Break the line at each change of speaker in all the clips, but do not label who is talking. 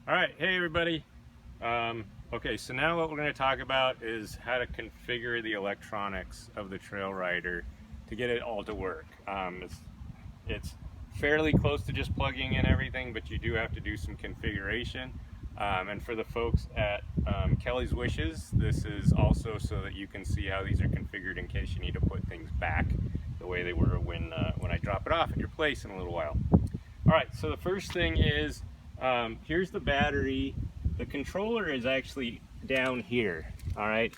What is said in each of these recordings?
All right, hey everybody. Okay, so now what we're going to talk about is how to configure the electronics of the TrailRider to get it all to work. It's fairly close to just plugging in everything, but you do have to do some configuration. And for the folks at Kelly's Wishes, this is also so that you can see how these are configured in case you need to put things back the way they were when I drop it off at your place in a little while. All right, so the first thing is, here's the battery. The controller is actually down here. All right,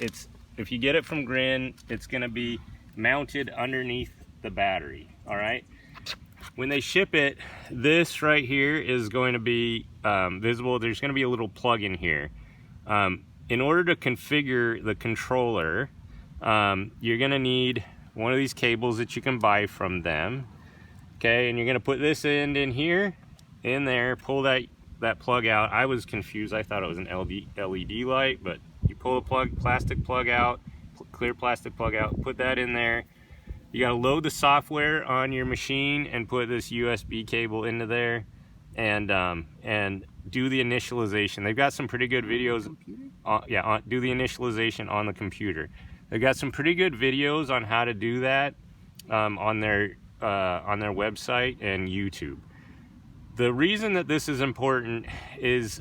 if you get it from Grin, it's going to be mounted underneath the battery. All right, when they ship it, this right here is going to be visible. There's going to be a little plug in here. In order to configure the controller, you're going to need one of these cables that you can buy from them. Okay, and you're going to put this end in here, in there, pull that plug out. I was confused. I thought it was an LED light, but you pull a plastic plug out, clear plastic plug out, put that in there. You got to load the software on your machine and put this USB cable into there, and do the initialization. They've got some pretty good videos. Do the initialization on the computer. They've got some pretty good videos on how to do that on their website and YouTube. The reason that this is important is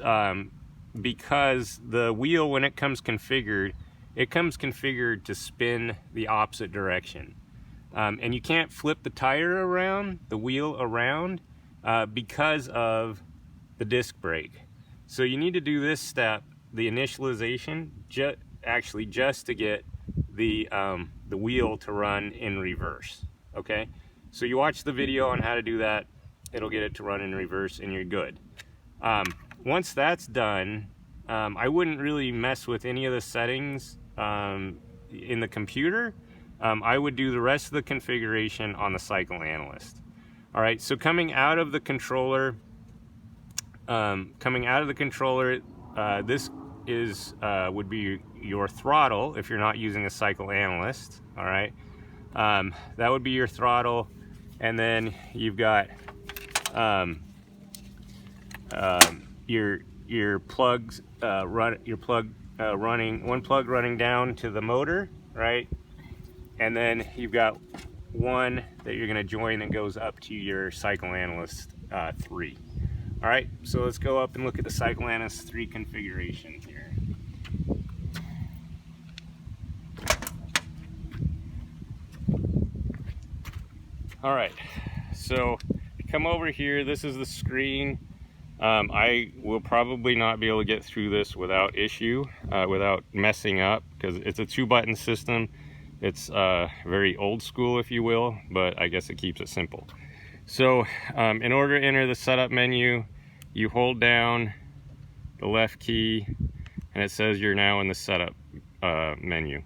because the wheel, when it comes configured, it comes configured to spin the opposite direction. And you can't flip the tire around, the wheel around, because of the disc brake. So you need to do this step, the initialization, just to get the wheel to run in reverse. Okay, so you watch the video on how to do that. It'll get it to run in reverse and you're good. Once that's done, I wouldn't really mess with any of the settings in the computer. I would do the rest of the configuration on the cycle analyst. All right, so coming out of the controller, this would be your throttle if you're not using a cycle analyst. All right, that would be your throttle, and then you've got your plugs running, one plug running down to the motor, right? And then you've got one that you're going to join that goes up to your cycle analyst 3. All right, so let's go up and look at the cycle analyst 3 configuration here. All right, so come over here. This is the screen. I will probably not be able to get through this without issue, without messing up, because it's a 2-button system. It's very old school, if you will, but I guess it keeps it simple. So in order to enter the setup menu, you hold down the left key and it says you're now in the setup menu.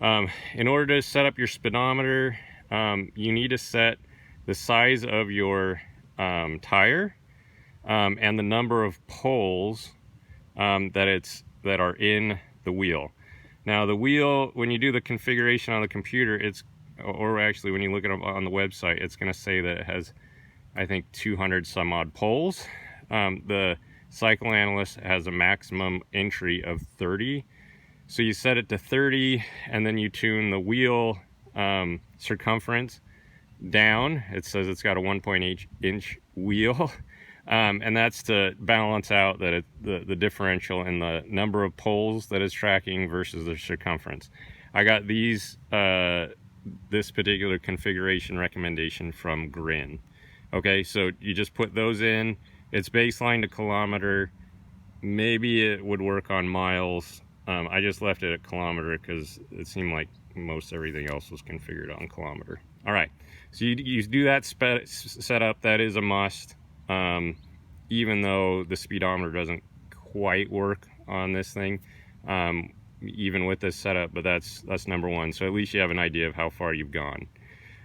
In order to set up your speedometer, you need to set the size of your tire and the number of poles that are in the wheel. Now the wheel, when you do the configuration on the computer, or actually when you look at it on the website, it's going to say that it has, I think, 200 some odd poles. The cycle analyst has a maximum entry of 30. So you set it to 30 and then you tune the wheel circumference down. It says it's got a 1.8-inch wheel. And that's to balance out that the differential in the number of poles that it's tracking versus the circumference. I got this particular configuration recommendation from Grin. Okay, so you just put those in. It's baseline to kilometer. Maybe it would work on miles. I just left it at kilometer because it seemed like most everything else was configured on kilometer. All right, so you do that setup. That is a must. Even though the speedometer doesn't quite work on this thing, even with this setup, but that's number one. So at least you have an idea of how far you've gone.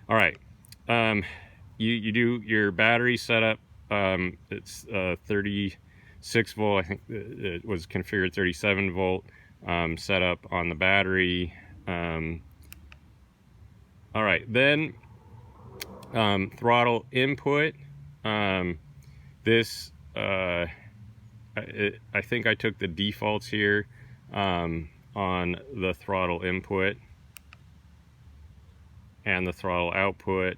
All right, you do your battery setup. It's 36 volt. I think it was configured 37 volt setup on the battery. All right, then throttle input. This I think I took the defaults here on the throttle input and the throttle output.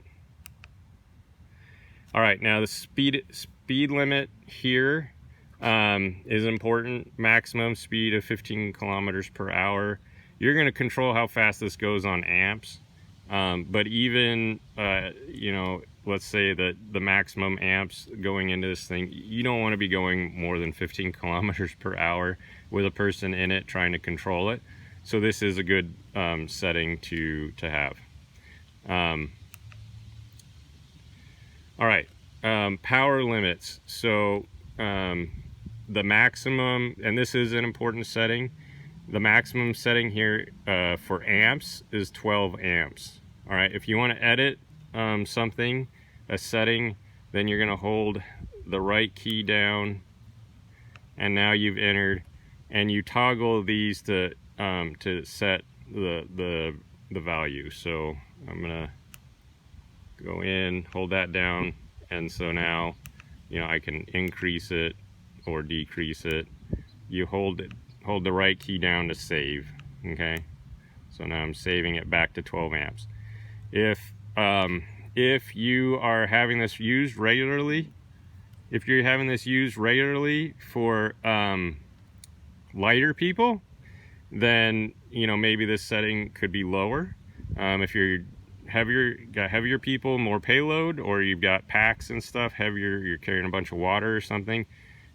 All right, now the speed limit here is important. Maximum speed of 15 kilometers per hour. You're going to control how fast this goes on amps, but even you know, let's say that the maximum amps going into this thing, you don't want to be going more than 15 kilometers per hour with a person in it trying to control it. So this is a good setting to have. All right, power limits. So the maximum, and this is an important setting, the maximum setting here for amps is 12 amps. All right, if you want to edit something, a setting, then you're going to hold the right key down, and now you've entered, and you toggle these to set the value. So I'm going to go in, hold that down, and so now, you know, I can increase it or decrease it. You hold the right key down to save. Okay, so now I'm saving it back to 12 amps. If you are having this used regularly, for lighter people, then, you know, maybe this setting could be lower. If you're heavier people, more payload, or you've got packs and stuff heavier, you're carrying a bunch of water or something,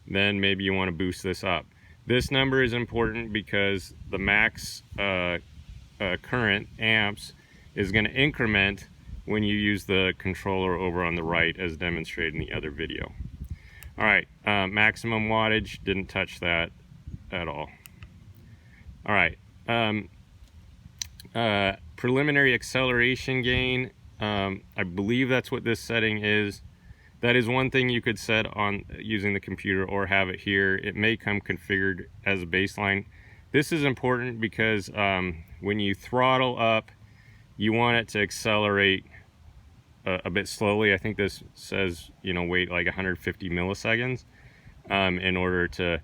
then maybe you want to boost this up. This number is important because the max current amps is going to increment when you use the controller over on the right, as demonstrated in the other video. All right, maximum wattage, didn't touch that at all. All right, preliminary acceleration gain, I believe that's what this setting is. That is one thing you could set on using the computer or have it here. It may come configured as a baseline. This is important because when you throttle up, you want it to accelerate a bit slowly. I think this says, you know, wait like 150 milliseconds in order to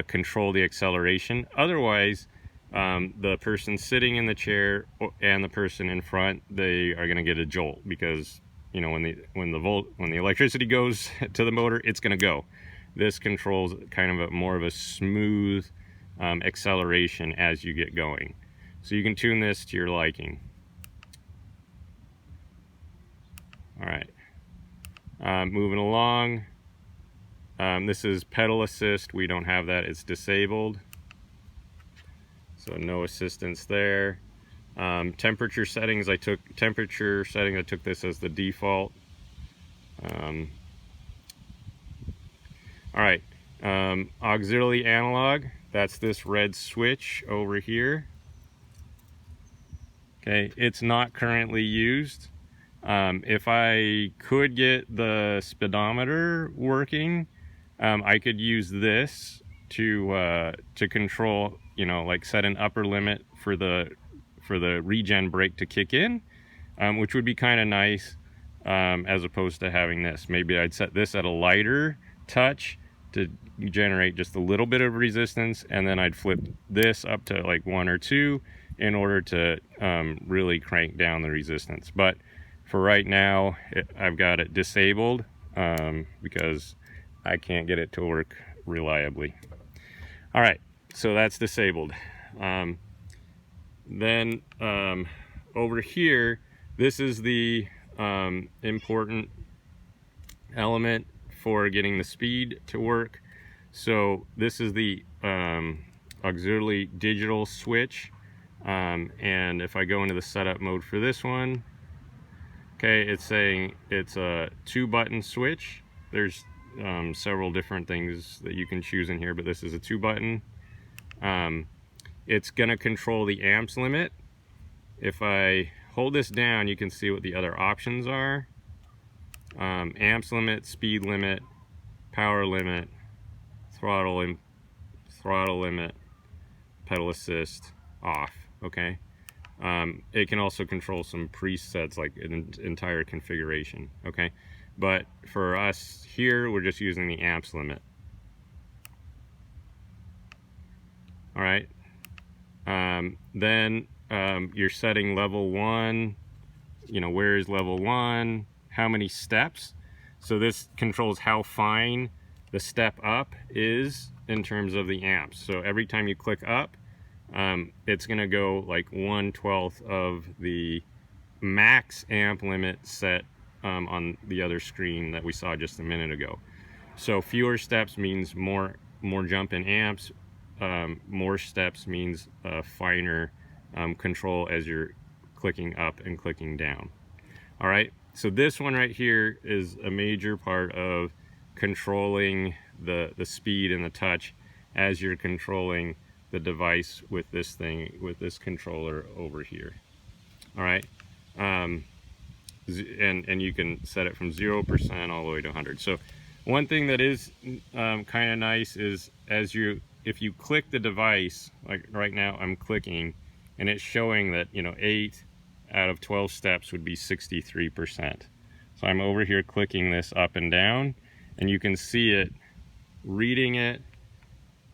control the acceleration. Otherwise, the person sitting in the chair and the person in front, they are going to get a jolt, because, you know, when the electricity goes to the motor, it's going to go. This controls kind of more of a smooth acceleration as you get going. So you can tune this to your liking. All right, moving along. This is pedal assist. We don't have that, it's disabled. So no assistance there. Temperature settings, I took this as the default. All right, auxiliary analog, that's this red switch over here. Okay, it's not currently used. If I could get the speedometer working, I could use this to control, you know, like set an upper limit for the Regen Brake to kick in, which would be kind of nice, as opposed to having this. Maybe I'd set this at a lighter touch to generate just a little bit of resistance, and then I'd flip this up to like 1 or 2 in order to really crank down the resistance. But for right now, I've got it disabled because I can't get it to work reliably. All right, so that's disabled. Then over here, this is the important element for getting the speed to work. So this is the auxiliary digital switch, and if I go into the setup mode for this one, okay, it's saying it's a 2-button switch. There's several different things that you can choose in here, but this is a 2-button. It's gonna control the amps limit. If I hold this down, you can see what the other options are. Amps limit, speed limit, power limit, throttle limit, pedal assist, off. Okay. It can also control some presets, like an entire configuration. Okay, but for us here, we're just using the amps limit. All right. Then you're setting level 1. You know, where is level 1? How many steps? So this controls how fine the step up is in terms of the amps. So every time you click up, it's going to go like 1/12 of the max amp limit set on the other screen that we saw just a minute ago. So fewer steps means more jump in amps. More steps means finer control as you're clicking up and clicking down. All right, so this one right here is a major part of controlling the speed and the touch as you're controlling the device with this thing, with this controller over here. All right, and you can set it from 0% all the way to 100. So one thing that is kind of nice is if you click the device, like right now I'm clicking, and it's showing that, you know, 8 out of 12 steps would be 63%. So I'm over here clicking this up and down, and you can see it reading it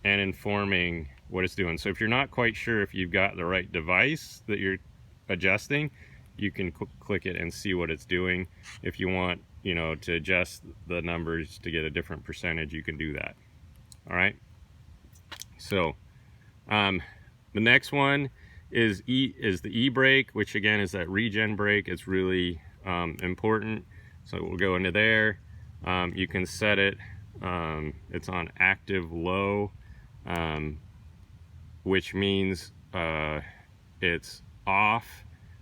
and informing what it's doing. So if you're not quite sure if you've got the right device that you're adjusting, you can click it and see what it's doing. If you want, you know, to adjust the numbers to get a different percentage, you can do that. All right. So the next one is the e-brake, which again is that regen brake. It's really important. So we'll go into there. You can set it. It's on active low, which means it's off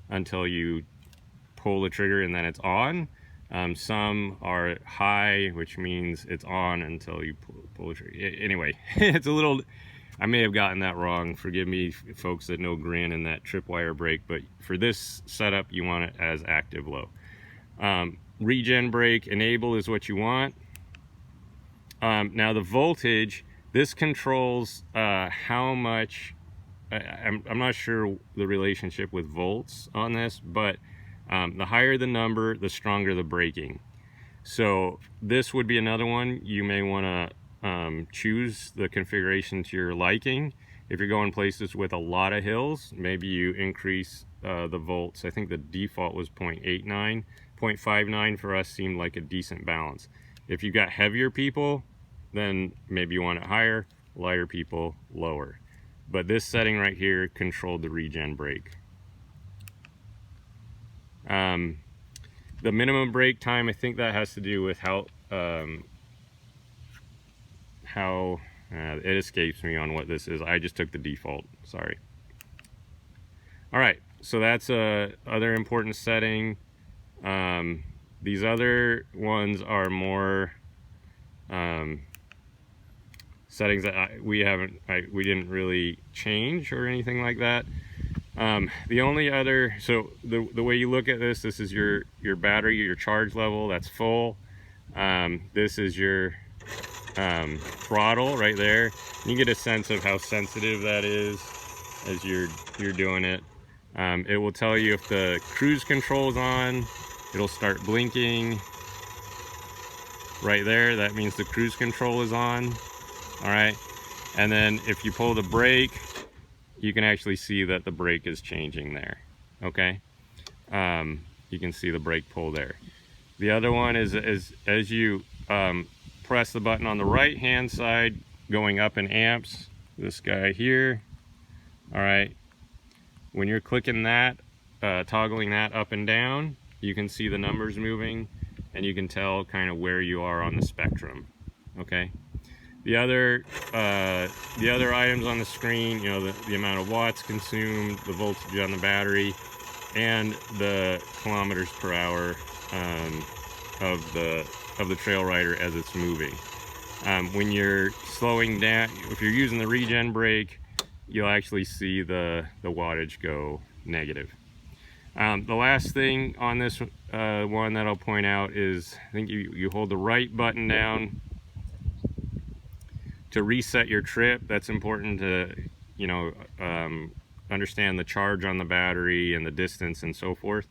until you pull the trigger and then it's on. Some are high, which means it's on until you pull the trigger. Anyway, it's a little, I may have gotten that wrong. Forgive me, folks that know Grin and that tripwire brake, but for this setup, you want it as active low. Regen brake enable is what you want. Now the voltage, this controls how much, I'm not sure the relationship with volts on this, but the higher the number, the stronger the braking. So this would be another one you may want to choose the configuration to your liking. If you're going places with a lot of hills, maybe you increase the volts. I think the default was 0.89. 0.59 for us seemed like a decent balance. If you've got heavier people, then maybe you want it higher, lighter people, lower. But this setting right here controlled the regen brake. The minimum brake time, I think that has to do with how it escapes me on what this is. I just took the default, sorry. All right, so that's other important setting. These other ones are more settings that we didn't really change or anything like that. The only other, so the way you look at this is your battery, your charge level, that's full. This is your throttle right there. You get a sense of how sensitive that is as you're doing it. It will tell you if the cruise control is on. It'll start blinking right there. That means the cruise control is on. All right, and then if you pull the brake, you can actually see that the brake is changing there. Okay, you can see the brake pull there. The other one is as you press the button on the right hand side going up in amps, this guy here. All right, when you're clicking that, toggling that up and down, you can see the numbers moving and you can tell kind of where you are on the spectrum. Okay, the other items on the screen, you know, the amount of watts consumed, the voltage on the battery, and the kilometers per hour of the TrailRider as it's moving. When you're slowing down, if you're using the regen brake, you'll actually see the wattage go negative. The last thing on this one that I'll point out is, I think you hold the right button down to reset your trip. That's important to, you know, understand the charge on the battery and the distance and so forth.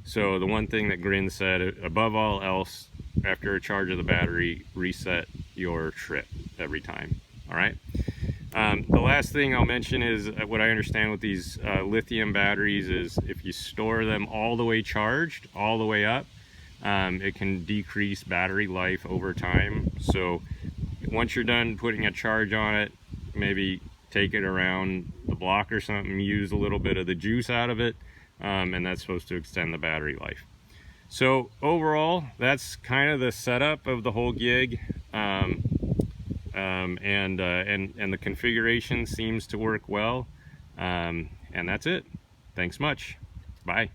So the one thing that Grin said, above all else, after a charge of the battery, reset your trip every time. All right. The last thing I'll mention is what I understand with these lithium batteries is if you store them all the way charged, all the way up, it can decrease battery life over time. So once you're done putting a charge on it, maybe take it around the block or something, use a little bit of the juice out of it, and that's supposed to extend the battery life. So overall, that's kind of the setup of the whole gig. And the configuration seems to work well, and that's it. Thanks much. Bye.